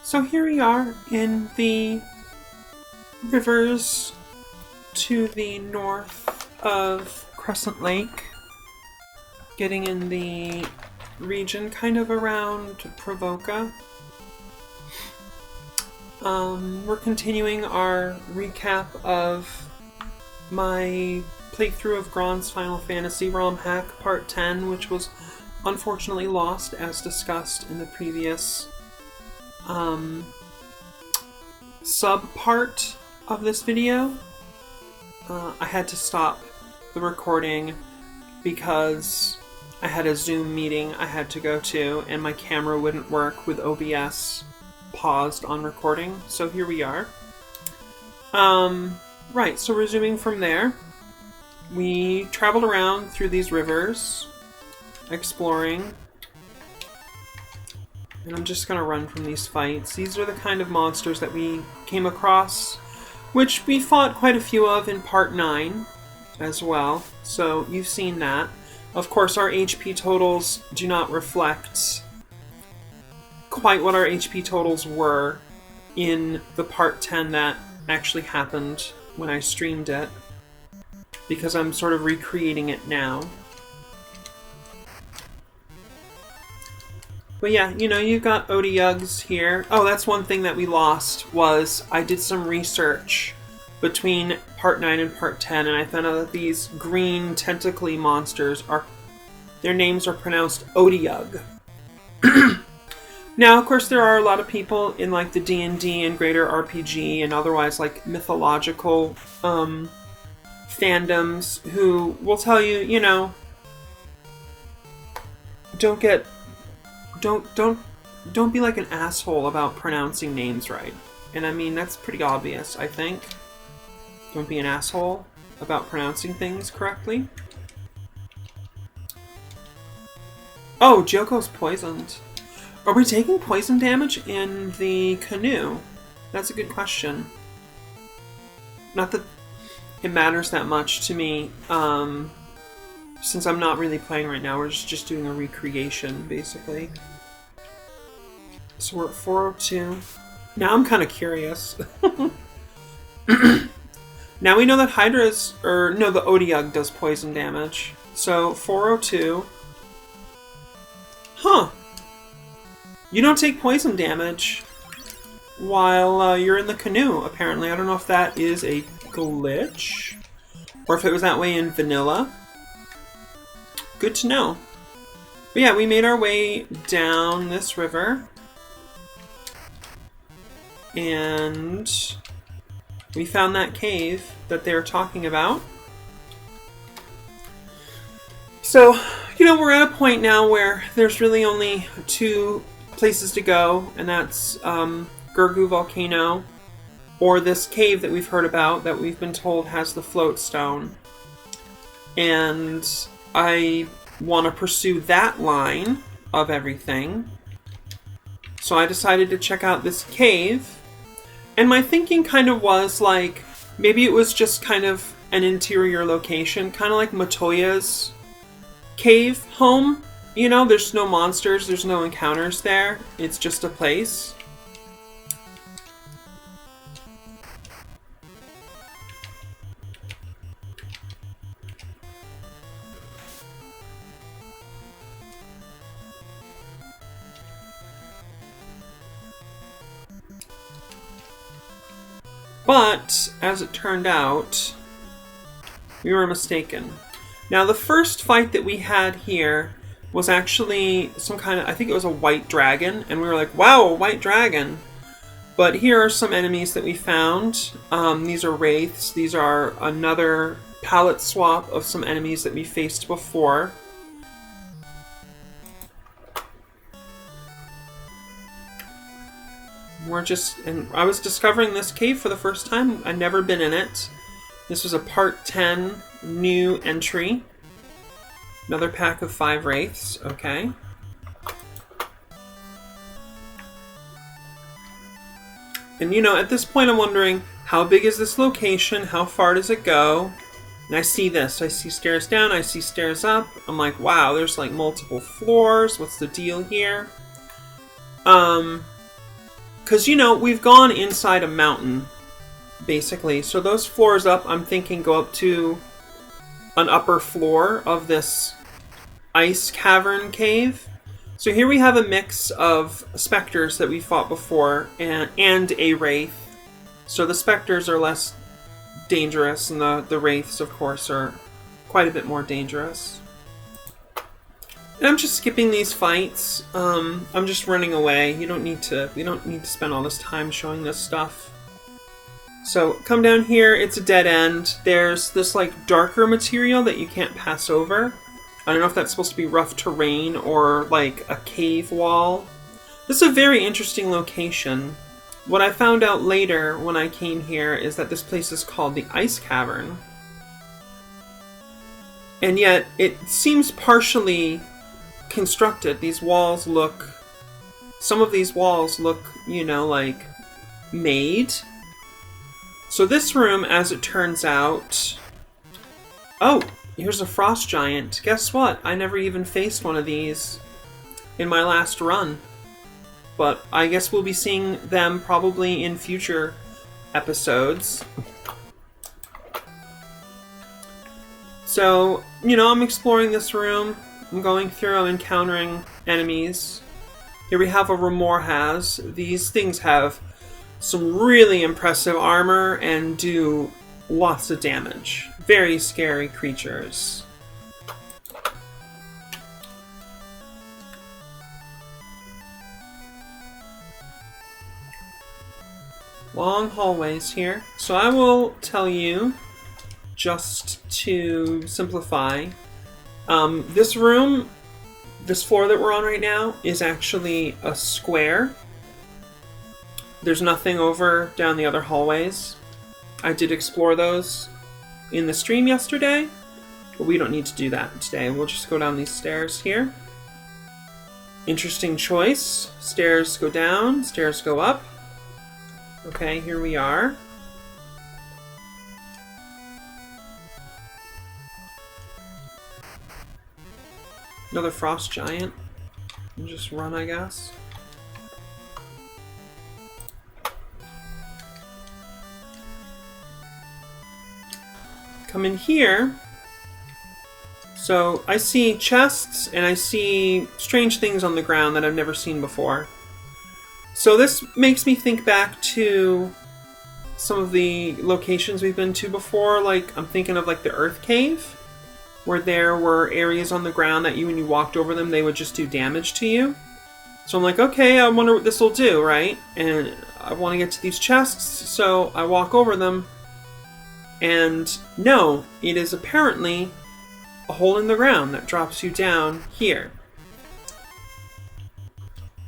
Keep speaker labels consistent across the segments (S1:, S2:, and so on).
S1: So here we are in the rivers to the north of Crescent Lake, getting in the region kind of around Provoca. We're continuing our recap of my playthrough of Grond's Final Fantasy romhack Part 10, which was unfortunately lost as discussed in the previous sub-part of this video. I had to stop the recording because I had a Zoom meeting I had to go to and my camera wouldn't work with OBS paused on recording, so here we are. Right, so resuming from there, we traveled around through these rivers, exploring, and I'm just gonna run from these fights. These are the kind of monsters that we came across, which we fought quite a few of in Part 9 as well, so you've seen that. Of course, our HP totals do not reflect quite what our HP totals were in the Part 10 that actually happened when I streamed it, because I'm sort of recreating it now. But yeah, you know, you've got Ordeals here. Oh, that's one thing that we lost, was I did some research between Part 9 and Part 10, and I found out that these green tentacly monsters are, their names are pronounced Odiug. Now, of course, there are a lot of people in like the D&D and greater RPG and otherwise like mythological fandoms who will tell you, you know, don't be like an asshole about pronouncing names right. And I mean, that's pretty obvious, I think. Don't be an asshole about pronouncing things correctly. Oh, Joko's poisoned. Are we taking poison damage in the canoe? That's a good question. Not that it matters that much to me, since I'm not really playing right now. We're just doing a recreation, basically. So we're at 402. Now I'm kind of curious. Now we know that Hydra's, or no, the Odiug does poison damage. So 402. Huh. You don't take poison damage while you're in the canoe, apparently. I don't know if that is a glitch, or if it was that way in vanilla. Good to know. But yeah, we made our way down this river, and we found that cave that they were talking about. So, you know, we're at a point now where there's really only two places to go, and that's Gurgu Volcano, or this cave that we've heard about, that we've been told has the float stone. And I want to pursue that line of everything. So I decided to check out this cave. And my thinking kind of was like, maybe it was just kind of an interior location, kind of like Matoya's cave home. You know, there's no monsters, there's no encounters there. It's just a place. But, as it turned out, we were mistaken. Now, the first fight that we had here was actually some kind of, I think it was a white dragon, and we were like, wow, a white dragon. But here are some enemies that we found. These are wraiths. These are another palette swap of some enemies that we faced before. And I was discovering this cave for the first time. I'd never been in it. This was a Part 10 new entry. Another pack of 5 wraiths, okay. And you know, at this point I'm wondering, how big is this location? How far does it go? And I see this. I see stairs down, I see stairs up. I'm like, wow, there's like multiple floors. What's the deal here? Because, you know, we've gone inside a mountain, basically. So those floors up, I'm thinking, go up to an upper floor of this ice cavern cave. So here we have a mix of specters that we fought before and a wraith. So the specters are less dangerous, and the wraiths, of course, are quite a bit more dangerous. And I'm just skipping these fights. I'm just running away. We don't need to spend all this time showing this stuff. So come down here. It's a dead end. There's this like darker material that you can't pass over. I don't know if that's supposed to be rough terrain or like a cave wall. This is a very interesting location. What I found out later when I came here is that this place is called the Ice Cavern. And yet it seems partially constructed. Some of these walls look, you know, like made. So this room, as it turns out... Oh, here's a frost giant. Guess what? I never even faced one of these in my last run. But I guess we'll be seeing them probably in future episodes. So, you know, I'm exploring this room. I'm going through, I'm encountering enemies. Here we have a romhack. These things have some really impressive armor and do lots of damage. Very scary creatures. Long hallways here. So I will tell you, just to simplify, this room, this floor that we're on right now, is actually a square. There's nothing over down the other hallways. I did explore those in the stream yesterday, but we don't need to do that today. We'll just go down these stairs here. Interesting choice. Stairs go down, stairs go up. Okay, here we are. Another frost giant. We'll just run, I guess. Come in here. So I see chests and I see strange things on the ground that I've never seen before. So this makes me think back to some of the locations we've been to before. Like, I'm thinking of like the Earth Cave, where there were areas on the ground that when you walked over them, they would just do damage to you. So I'm like, okay, I wonder what this will do, right? And I want to get to these chests, so I walk over them. And no, it is apparently a hole in the ground that drops you down here.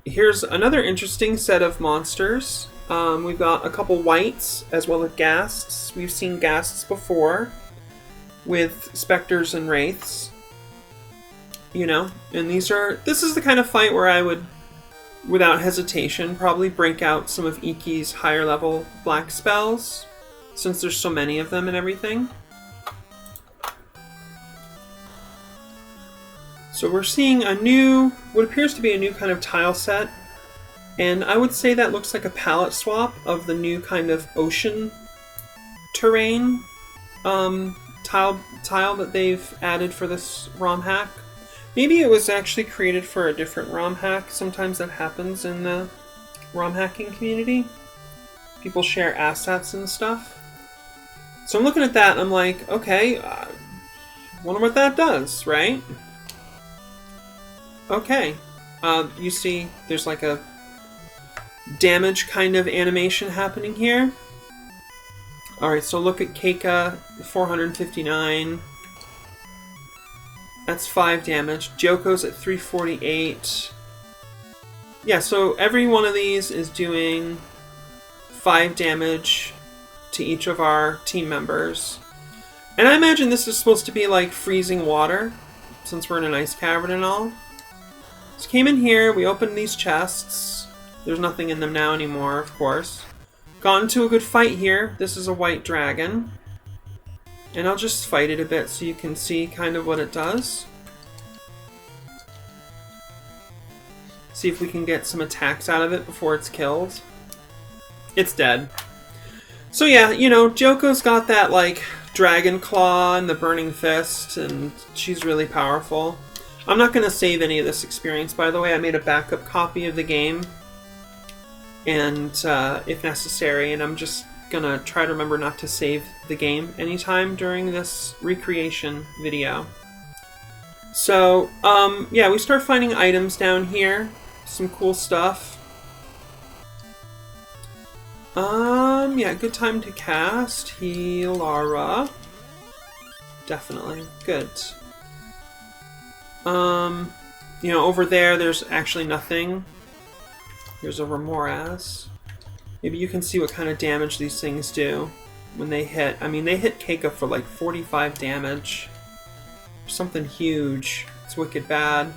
S1: Here's another interesting set of monsters. We've got a couple wights as well as ghasts. We've seen ghasts before with specters and wraiths. You know, and this is the kind of fight where I would, without hesitation, probably break out some of Iki's higher level black spells, since there's so many of them and everything. So we're seeing what appears to be a new kind of tile set, and I would say that looks like a palette swap of the new kind of ocean terrain tile that they've added for this romhack. Maybe it was actually created for a different romhack. Sometimes that happens in the romhacking community. People share assets and stuff. So I'm looking at that and I'm like, okay, wonder what that does, right? Okay, you see there's like a damage kind of animation happening here. Alright, so look at Keika, 459. That's 5 damage. Joko's at 348. Yeah, so every one of these is doing 5 damage to each of our team members. And I imagine this is supposed to be like freezing water, since we're in an ice cavern and all. So came in here, we opened these chests. There's nothing in them now anymore, of course. Got into a good fight here. This is a white dragon. And I'll just fight it a bit so you can see kind of what it does. See if we can get some attacks out of it before it's killed. it's dead. So yeah, you know, Joko's got that, like, dragon claw and the burning fist, and she's really powerful. I'm not going to save any of this experience, by the way. I made a backup copy of the game, and if necessary, and I'm just going to try to remember not to save the game anytime during this recreation video. So, yeah, we start finding items down here. Some cool stuff. Yeah, good time to cast. Healara. Definitely. Good. You know, over there, there's actually nothing. Here's a Remoras. Maybe you can see what kind of damage these things do when they hit. I mean, they hit Keika for like 45 damage. Something huge. It's wicked bad.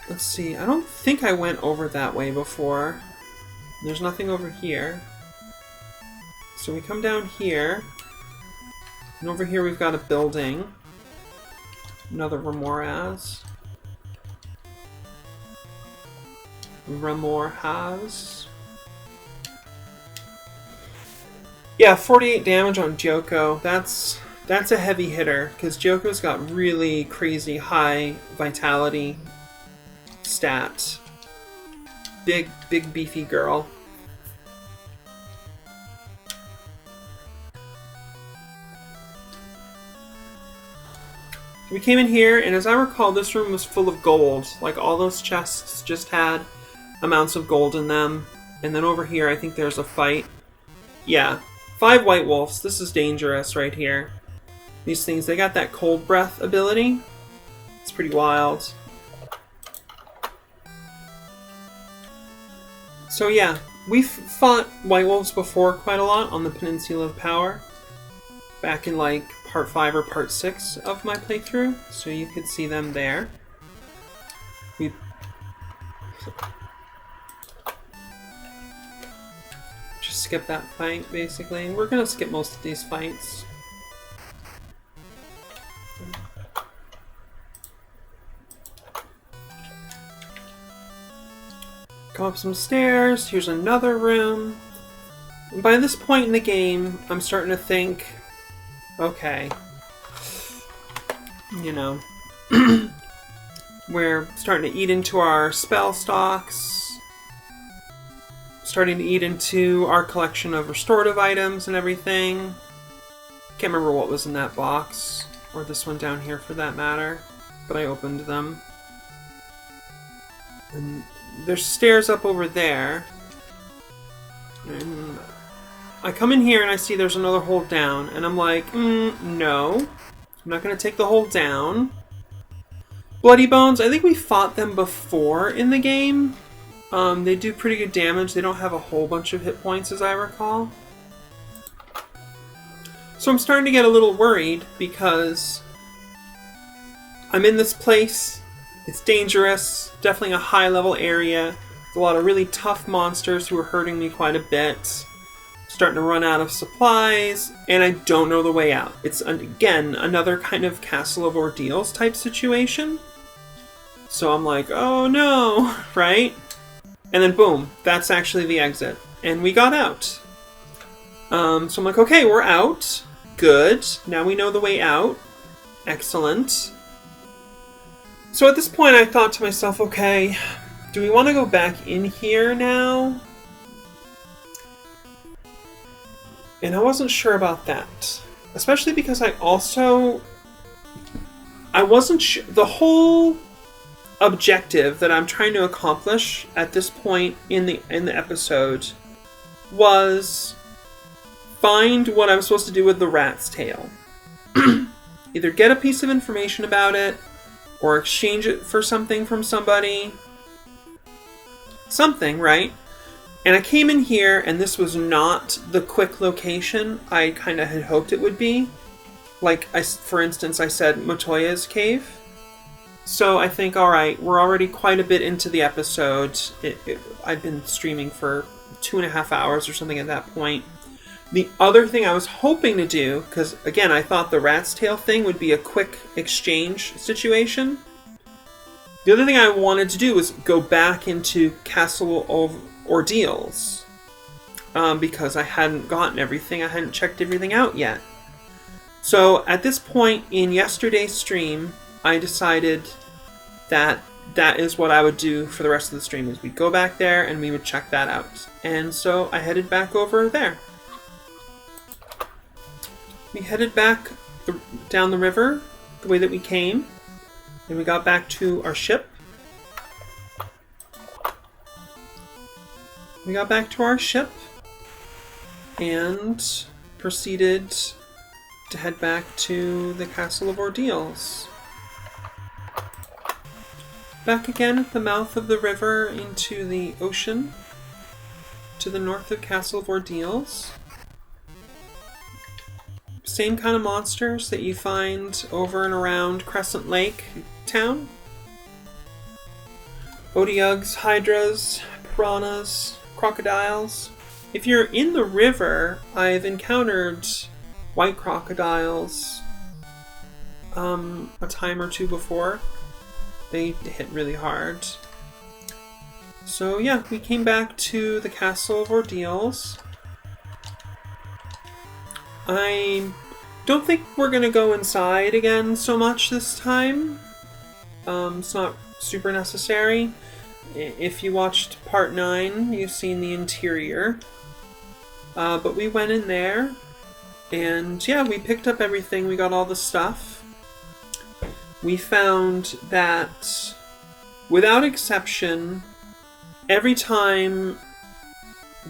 S1: Let's see. I don't think I went over that way before. There's nothing over here. So we come down here. And over here we've got a building. Another Remoras. Remorhas. Yeah, 48 damage on Joko. That's a heavy hitter, because Joko's got really crazy high vitality stat. Big beefy girl. We came in here, and as I recall, this room was full of gold. Like, all those chests just had amounts of gold in them. And then over here, I think there's a fight. Yeah, 5 white wolves. This is dangerous right here. These things, they got that cold breath ability. It's pretty wild. So yeah, we've fought white wolves before quite a lot on the Peninsula of Power. Back in like part 5 or part 6 of my playthrough, so you could see them there. We just skip that fight, basically. We're gonna skip most of these fights. Go up some stairs. Here's another room. And by this point in the game, I'm starting to think, okay, you know, we're starting to eat into our spell stocks, starting to eat into our collection of restorative items and everything. Can't remember what was in that box, or this one down here for that matter, but I opened them. And there's stairs up over there. And I come in here and I see there's another hold down, and I'm like, no. I'm not going to take the hold down. Bloody Bones, I think we fought them before in the game. They do pretty good damage. They don't have a whole bunch of hit points, as I recall. So I'm starting to get a little worried, because I'm in this place. It's dangerous. Definitely a high-level area. There's a lot of really tough monsters who are hurting me quite a bit. Starting to run out of supplies, and I don't know the way out. It's, again, another kind of Castle of Ordeals type situation. So I'm like, oh no, right? And then boom, that's actually the exit. And we got out. So I'm like, okay, we're out. Good. Now we know the way out. Excellent. So at this point I thought to myself, okay, do we want to go back in here now? And I wasn't sure about that. Especially because I wasn't sure. The whole objective that I'm trying to accomplish at this point in the episode was find what I was supposed to do with the rat's tail. Either get a piece of information about it, or exchange it for something from somebody. Something, right? And I came in here, and this was not the quick location I kind of had hoped it would be. Like, for instance, I said Motoya's cave. So I think, alright, we're already quite a bit into the episode. I'd been streaming for 2.5 hours or something at that point. The other thing I was hoping to do, because, again, I thought the rat's tail thing would be a quick exchange situation. The other thing I wanted to do was go back into Castle of Ordeals. Because I hadn't gotten everything. I hadn't checked everything out yet. So at this point in yesterday's stream, I decided that is what I would do for the rest of the stream, is we'd go back there and we would check that out. And so I headed back over there. We headed back down the river the way that we came. And we got back to our ship. We got back to our ship and proceeded to head back to the Castle of Ordeals. Back again at the mouth of the river into the ocean to the north of Castle of Ordeals. Same kind of monsters that you find over and around Crescent Lake town. Otyughs, hydras, piranhas, crocodiles. If you're in the river, I've encountered white crocodiles a time or two before. They hit really hard. So yeah, we came back to the Castle of Ordeals. I don't think we're going to go inside again so much this time. It's not super necessary. If you watched part 9, you've seen the interior. But we went in there, and yeah, we picked up everything. We got all the stuff. We found that, without exception, every time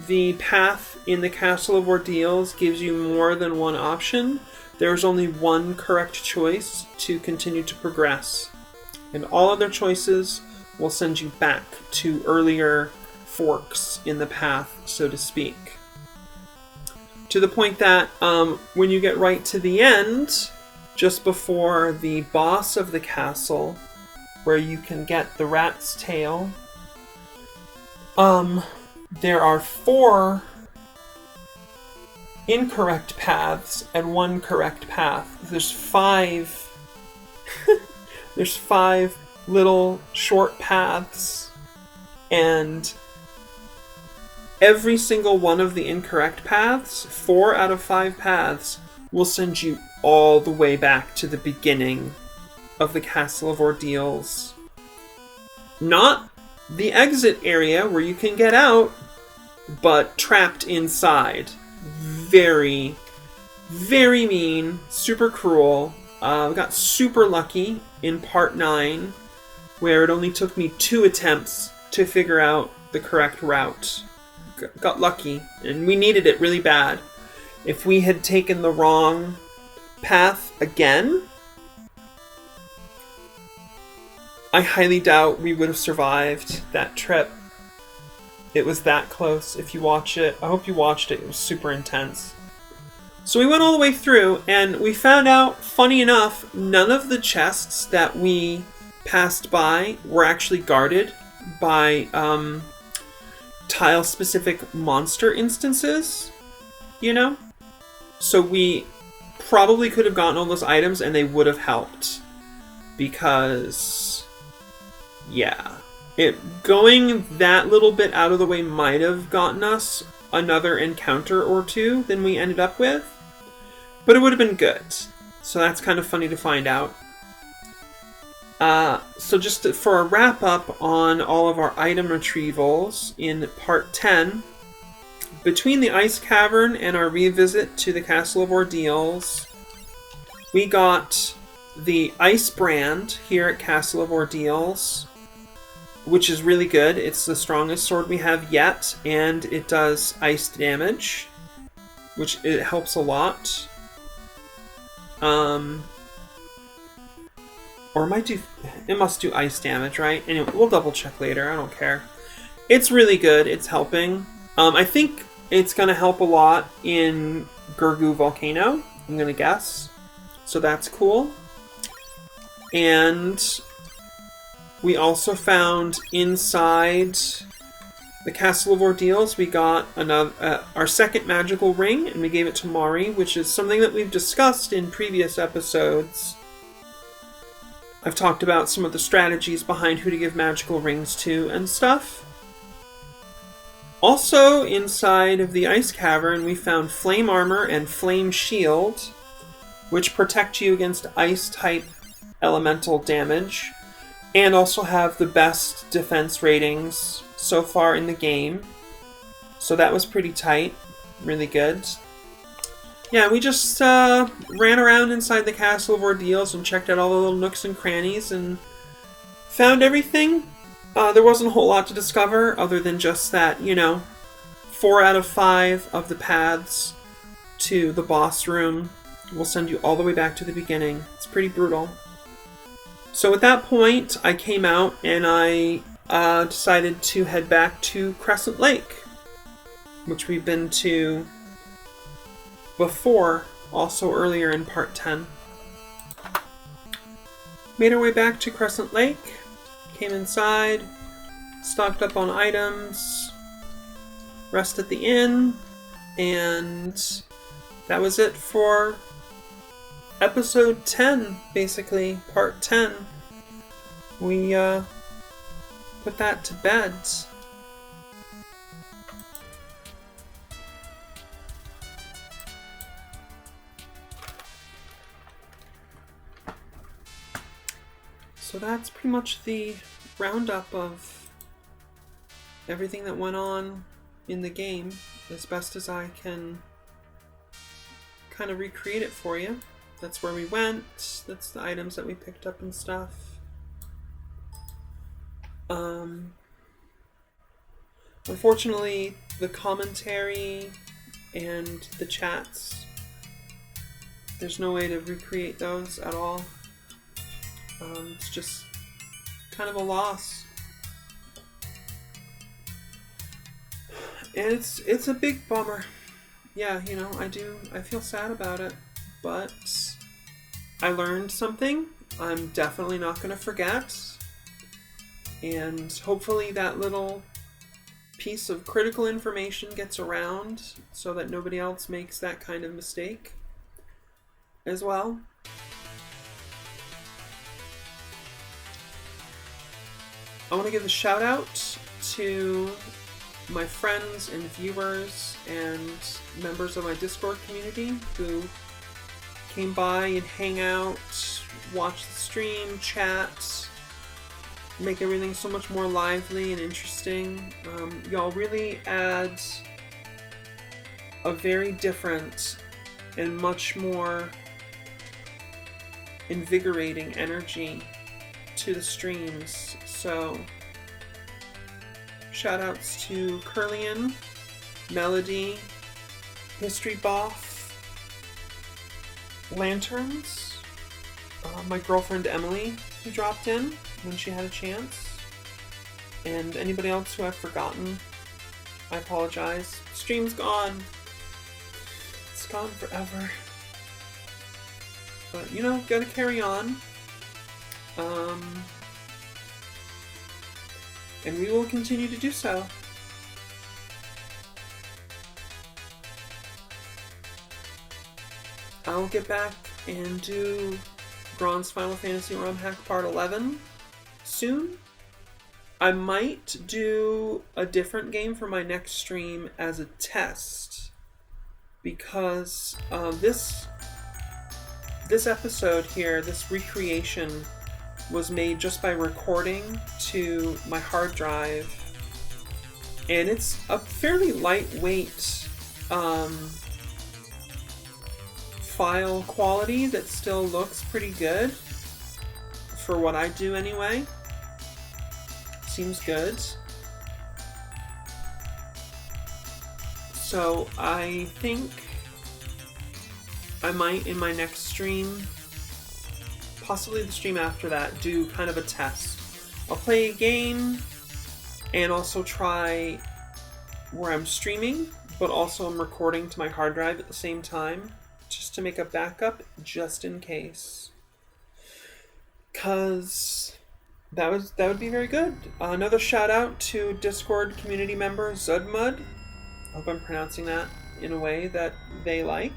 S1: the path in the Castle of Ordeals gives you more than one option, there's only one correct choice to continue to progress. And all other choices will send you back to earlier forks in the path, so to speak. To the point that when you get right to the end, just before the boss of the castle, where you can get the rat's tail, there are 4 incorrect paths and 1 correct path. There's 5 there's 5 little short paths, and every single one of the incorrect paths, 4 out of 5 paths, will send you all the way back to the beginning of the Castle of Ordeals. Not the exit area where you can get out, but trapped inside. Very, very mean, super cruel. We got super lucky in part 9, where it only took me 2 attempts to figure out the correct route. Got lucky, and we needed it really bad. If we had taken the wrong path again, I highly doubt we would have survived that trip. It was that close. If you watch it, I hope you watched it. It was super intense. So we went all the way through, and we found out, funny enough, none of the chests that we passed by were actually guarded by tile-specific monster instances, you know? So we probably could have gotten all those items and they would have helped. Because, yeah. Going that little bit out of the way might have gotten us another encounter or 2 than we ended up with. But it would have been good. So that's kind of funny to find out. So just for a wrap-up on all of our item retrievals in part 10, between the ice cavern and our revisit to the Castle of Ordeals, we got the ice brand here at Castle of Ordeals, which is really good. It's the strongest sword we have yet, and it does ice damage, which it helps a lot. Or it must do ice damage, right? Anyway, we'll double check later, I don't care. It's really good, it's helping. I think it's going to help a lot in Grond Volcano, I'm going to guess. So that's cool. And we also found inside the Castle of Ordeals, we got our second magical ring, and we gave it to Mari, which is something that we've discussed in previous episodes. I've talked about some of the strategies behind who to give magical rings to and stuff. Also, inside of the ice cavern, we found flame armor and flame shield, which protect you against ice-type elemental damage, and also have the best defense ratings so far in the game. So that was pretty tight. Really good. Yeah, we just ran around inside the Castle of Ordeals and checked out all the little nooks and crannies and found everything. There wasn't a whole lot to discover other than just that, 4 out of 5 of the paths to the boss room will send you all the way back to the beginning. It's pretty brutal. So at that point, I came out and I decided to head back to Crescent Lake, which we've been to before, also earlier in part 10. Made our way back to Crescent Lake, came inside, stocked up on items, rest at the inn, and that was it for episode 10, basically, part 10. We put that to bed. So that's pretty much the roundup of everything that went on in the game, as best as I can kind of recreate it for you. That's where we went, that's the items that we picked up and stuff. Unfortunately, the commentary and the chats, there's no way to recreate those at all. It's just kind of a loss. And it's a big bummer. Yeah, I feel sad about it, but I learned something I'm definitely not going to forget. And hopefully that little piece of critical information gets around so that nobody else makes that kind of mistake as well. I want to give a shout out to my friends and viewers and members of my Discord community who came by and hang out, watch the stream, chat, make everything so much more lively and interesting. Y'all really add a very different and much more invigorating energy to the streams. So, shout outs to Curlian, Melody, History Boff, Lanterns, my girlfriend Emily, who dropped in when she had a chance, and anybody else who I've forgotten. I apologize. Stream's gone. It's gone forever. But, gotta carry on. And we will continue to do so. I'll get back and do Grond's Final Fantasy Romhack Part 11 soon. I might do a different game for my next stream as a test, because this episode here, this recreation, was made just by recording to my hard drive, and it's a fairly lightweight file quality that still looks pretty good for what I do anyway. Seems good. So I think I might, in my next stream, possibly the stream after that, do kind of a test. I'll play a game and also try where I'm streaming, but also I'm recording to my hard drive at the same time, just to make a backup, just in case. Cause that would be very good. Another shout out to Discord community member Zudmud. I hope I'm pronouncing that in a way that they like.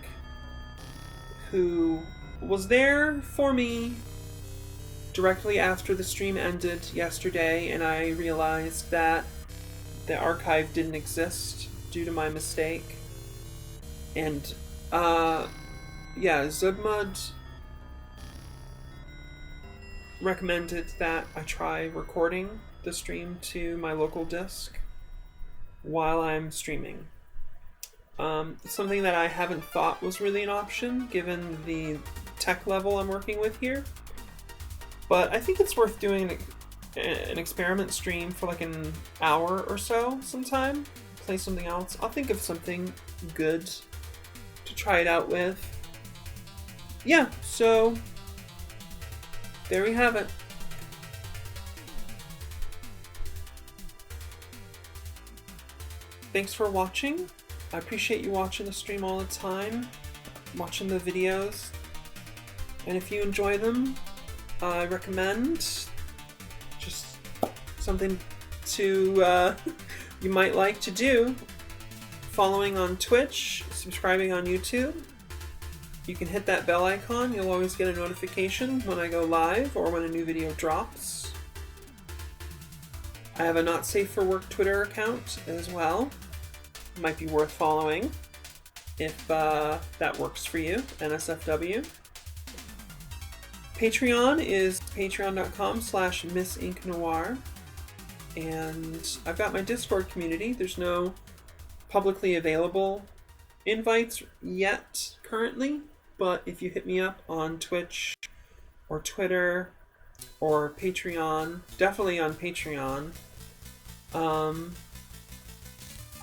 S1: Who was there for me directly after the stream ended yesterday, and I realized that the archive didn't exist due to my mistake. And, yeah, Zudmud recommended that I try recording the stream to my local disk while I'm streaming. Something that I haven't thought was really an option given the tech level I'm working with here. But I think it's worth doing an experiment stream for like an hour or so sometime. Play something else. I'll think of something good to try it out with. Yeah, so there we have it. Thanks for watching. I appreciate you watching the stream all the time, watching the videos. And if you enjoy them, I recommend just something to you might like to do. Following on Twitch, subscribing on YouTube. You can hit that bell icon. You'll always get a notification when I go live or when a new video drops. I have a Not Safe for Work Twitter account as well. Might be worth following if that works for you, NSFW. Patreon is patreon.com/MissInkNoir. And I've got my Discord community. There's no publicly available invites yet currently, but if you hit me up on Twitch or Twitter or Patreon, definitely on Patreon,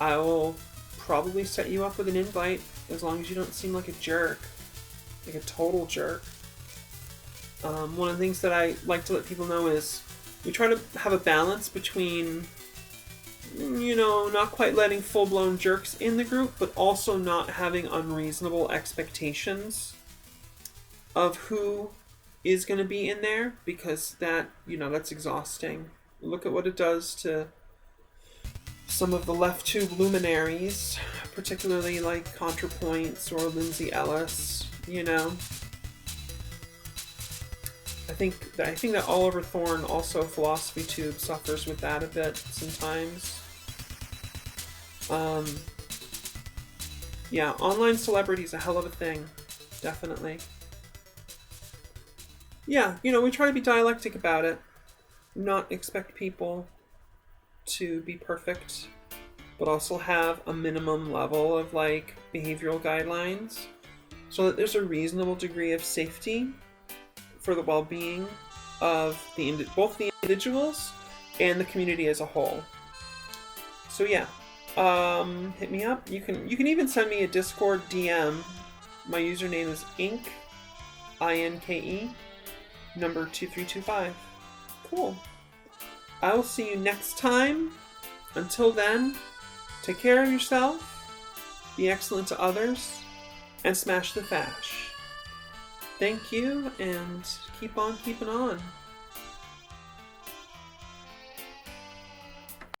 S1: I will probably set you up with an invite as long as you don't seem like a jerk, like a total jerk. One of the things that I like to let people know is we try to have a balance between, you know, not quite letting full-blown jerks in the group, but also not having unreasonable expectations of who is going to be in there, because that, you know, that's exhausting. Look at what it does to some of the left tube luminaries, particularly like ContraPoints or Lindsay Ellis, you know. I think that Oliver Thorne, also Philosophy Tube, suffers with that a bit sometimes. Yeah, online celebrity is a hell of a thing, definitely. Yeah, you know, we try to be dialectic about it, not expect people to be perfect, but also have a minimum level of like behavioral guidelines so that there's a reasonable degree of safety for the well-being of both the individuals and the community as a whole. So yeah, hit me up. You can even send me a Discord DM. My username is Inke, INKE, number 2325. Cool. I will see you next time. Until then, take care of yourself, be excellent to others, and smash the fash. Thank you, and keep on keeping on.